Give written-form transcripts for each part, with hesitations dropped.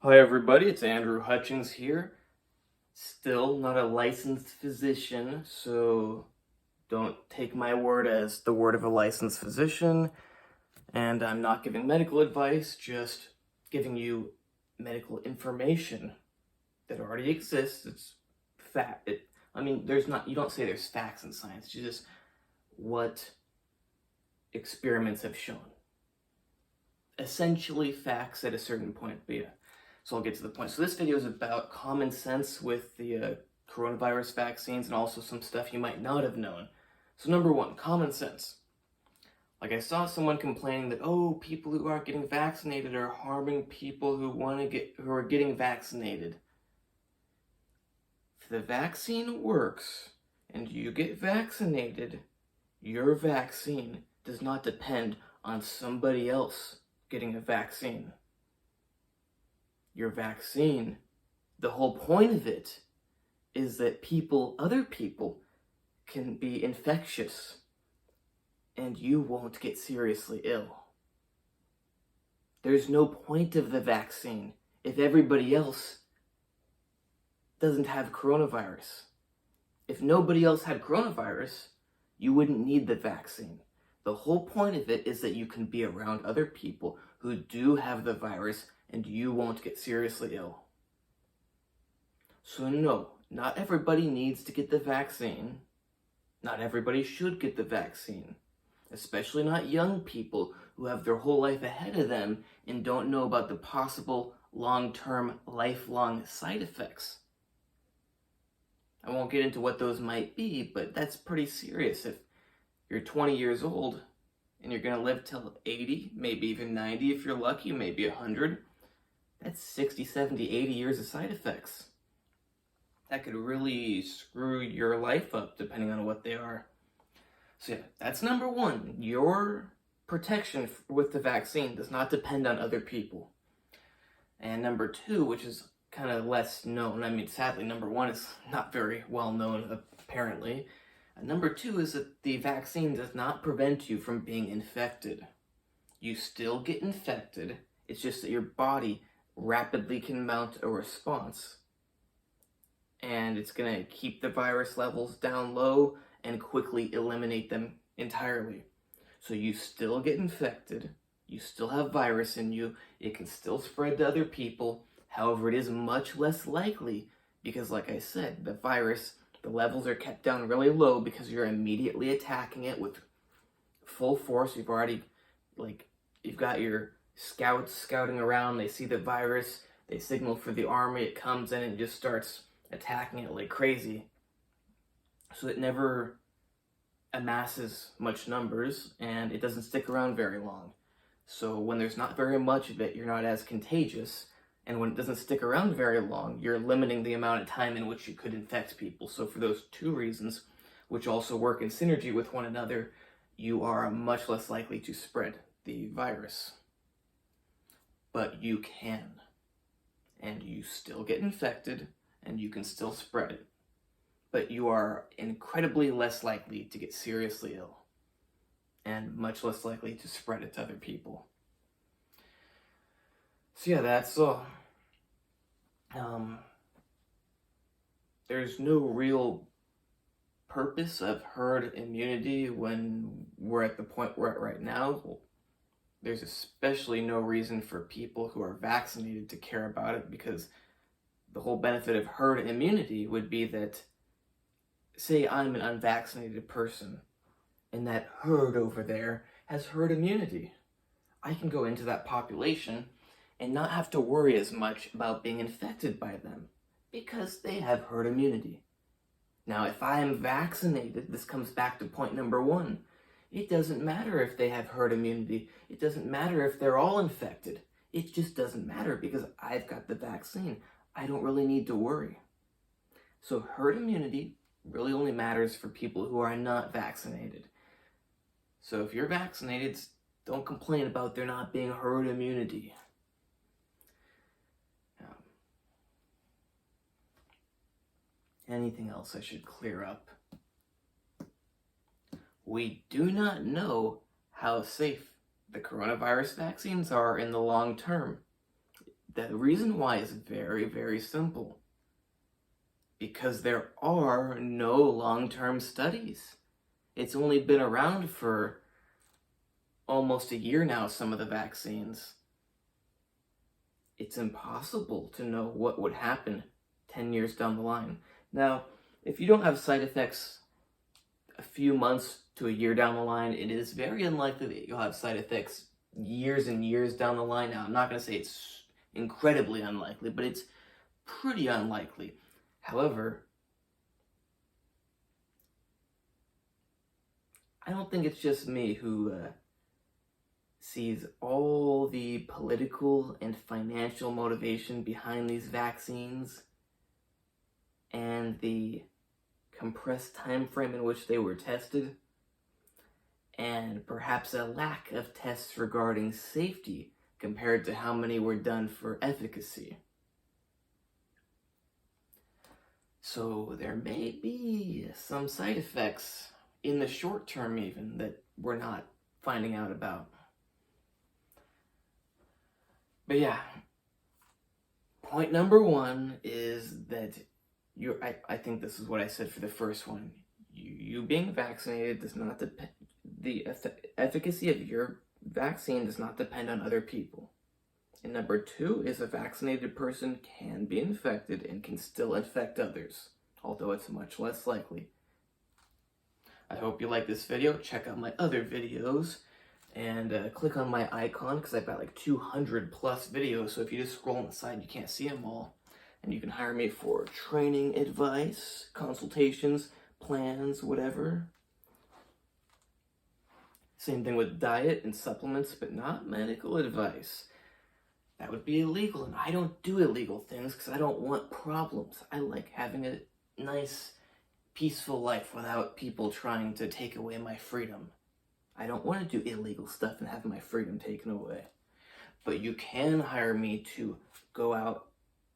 Hi everybody, it's Andrew Hutchings here. Still not a licensed physician, so don't take my word as the word of a licensed physician. And I'm not giving medical advice, just giving you medical information that already exists. It's fact. You don't say there's facts in science, it's just what experiments have shown. Essentially facts at a certain point, but yeah. So I'll get to the point. So this video is about common sense with the coronavirus vaccines and also some stuff you might not have known. So number one, common sense. Like I saw someone complaining that, oh, people who aren't getting vaccinated are harming people who are getting vaccinated. If the vaccine works and you get vaccinated, your vaccine does not depend on somebody else getting a vaccine. Your vaccine, the whole point of it is that other people can be infectious and you won't get seriously ill. There's no point of the vaccine if everybody else doesn't have coronavirus. If nobody else had coronavirus, you wouldn't need the vaccine. The whole point of it is that you can be around other people who do have the virus and you won't get seriously ill. So no, not everybody needs to get the vaccine. Not everybody should get the vaccine. Especially not young people who have their whole life ahead of them and don't know about the possible long-term, lifelong side effects. I won't get into what those might be, but that's pretty serious. If you're 20 years old and you're going to live till 80, maybe even 90 if you're lucky, maybe 100, that's 60, 70, 80 years of side effects. That could really screw your life up depending on what they are. So yeah, that's number one. Your protection with the vaccine does not depend on other people. And number two, which is kind of less known, sadly, number one is not very well known, apparently. Number two is that the vaccine does not prevent you from being infected. You still get infected, it's just that your body rapidly can mount a response. And it's going to keep the virus levels down low and quickly eliminate them entirely. So you still get infected, you still have virus in you, it can still spread to other people. However, it is much less likely because, like I said, the virus, the levels are kept down really low because you're immediately attacking it with full force. You've got your scouts scouting around, they see the virus, they signal for the army, it comes in and just starts attacking it like crazy. So it never amasses much numbers and it doesn't stick around very long. So when there's not very much of it, you're not as contagious. And when it doesn't stick around very long, you're limiting the amount of time in which you could infect people. So for those two reasons, which also work in synergy with one another, you are much less likely to spread the virus. But you can. And you still get infected, and you can still spread it. But you are incredibly less likely to get seriously ill, and much less likely to spread it to other people. So yeah, that's all. There's no real purpose of herd immunity when we're at the point we're at right now. There's especially no reason for people who are vaccinated to care about it, because the whole benefit of herd immunity would be that, say I'm an unvaccinated person, and that herd over there has herd immunity. I can go into that population and not have to worry as much about being infected by them, because they have herd immunity. Now, if I am vaccinated, this comes back to point number one. It doesn't matter if they have herd immunity. It doesn't matter if they're all infected. It just doesn't matter because I've got the vaccine. I don't really need to worry. So herd immunity really only matters for people who are not vaccinated. So if you're vaccinated, don't complain about there not being herd immunity. Anything else I should clear up? We do not know how safe the coronavirus vaccines are in the long term. The reason why is very, very simple. Because there are no long-term studies. It's only been around for almost a year now, some of the vaccines. It's impossible to know what would happen 10 years down the line. Now, if you don't have side effects a few months to a year down the line, it is very unlikely that you'll have side effects years and years down the line. Now, I'm not going to say it's incredibly unlikely, but it's pretty unlikely. However, I don't think it's just me who sees all the political and financial motivation behind these vaccines and the compressed time frame in which they were tested, and perhaps a lack of tests regarding safety compared to how many were done for efficacy. So there may be some side effects in the short term even that we're not finding out about. But yeah, point number one is that I think this is what I said for the first one. You being vaccinated does not depend, the efficacy of your vaccine does not depend on other people. And number two is a vaccinated person can be infected and can still infect others, although it's much less likely. I hope you like this video. Check out my other videos and click on my icon because I've got like 200 plus videos. So if you just scroll on the side, you can't see them all. And you can hire me for training advice, consultations, plans, whatever. Same thing with diet and supplements, but not medical advice. That would be illegal, and I don't do illegal things because I don't want problems. I like having a nice, peaceful life without people trying to take away my freedom. I don't want to do illegal stuff and have my freedom taken away. But you can hire me to go out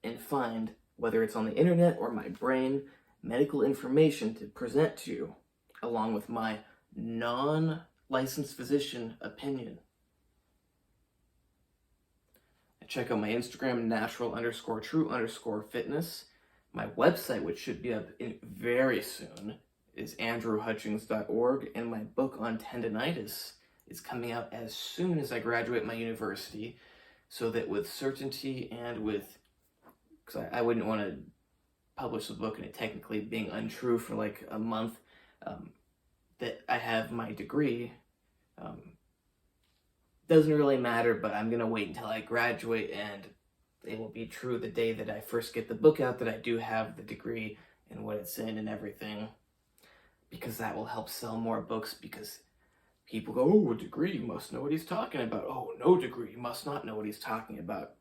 and find, whether it's on the internet or my brain, medical information to present to you, along with my non-licensed physician opinion. Check out my Instagram, natural_true_fitness. My website, which should be up very soon, is andrewhutchings.org, and my book on tendinitis is coming out as soon as I graduate my university, so that with certainty and with, because I wouldn't want to publish a book and it technically being untrue for like a month, that I have my degree. Doesn't really matter, but I'm going to wait until I graduate, and it will be true the day that I first get the book out that I do have the degree and what it's in and everything, because that will help sell more books, because people go, oh, a degree, you must know what he's talking about. Oh, no degree, you must not know what he's talking about.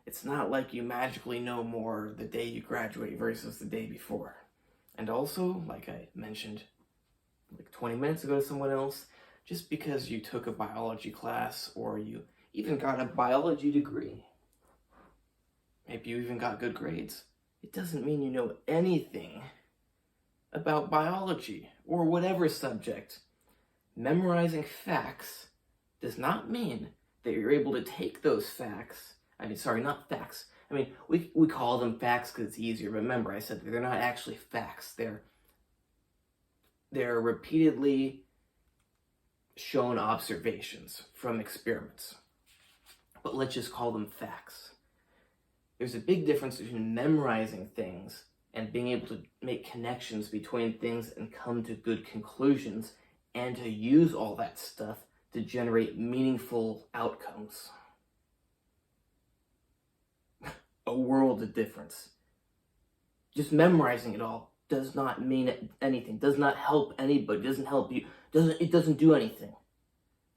It's not like you magically know more the day you graduate versus the day before. And also, like I mentioned like 20 minutes ago to someone else, just because you took a biology class or you even got a biology degree, maybe you even got good grades, it doesn't mean you know anything about biology or whatever subject. Memorizing facts does not mean that you're able to take those facts. Not facts. We call them facts because it's easier. But remember, I said that they're not actually facts. They're repeatedly shown observations from experiments. But let's just call them facts. There's a big difference between memorizing things and being able to make connections between things and come to good conclusions, and to use all that stuff to generate meaningful outcomes. A world of difference. Just memorizing it all does not mean anything, does not help anybody, doesn't help you, it doesn't do anything.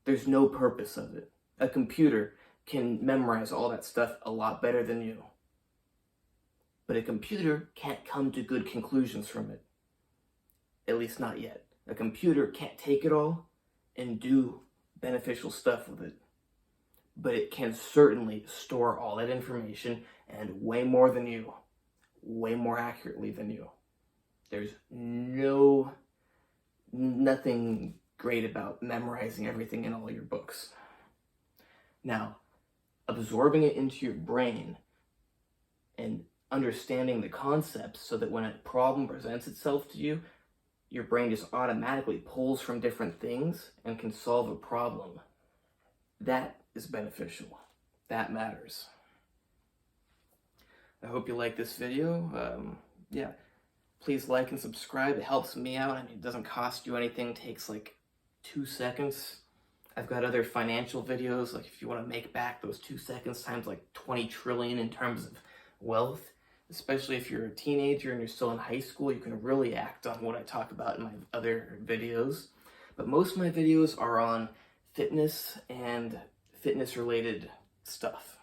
There's no purpose of it. A computer can memorize all that stuff a lot better than you. But a computer can't come to good conclusions from it. At least not yet. A computer can't take it all and do beneficial stuff with it. But it can certainly store all that information, and way more than you. Way more accurately than you. There's nothing great about memorizing everything in all your books. Now, absorbing it into your brain and understanding the concepts so that when a problem presents itself to you, your brain just automatically pulls from different things and can solve a problem. That is beneficial. That matters. I hope you like this video. Yeah, please like and subscribe. It helps me out. I mean, it doesn't cost you anything. It takes like 2 seconds. I've got other financial videos, like if you want to make back those 2 seconds times like 20 trillion in terms of wealth, especially if you're a teenager and you're still in high school, you can really act on what I talk about in my other videos. But most of my videos are on fitness and fitness related stuff.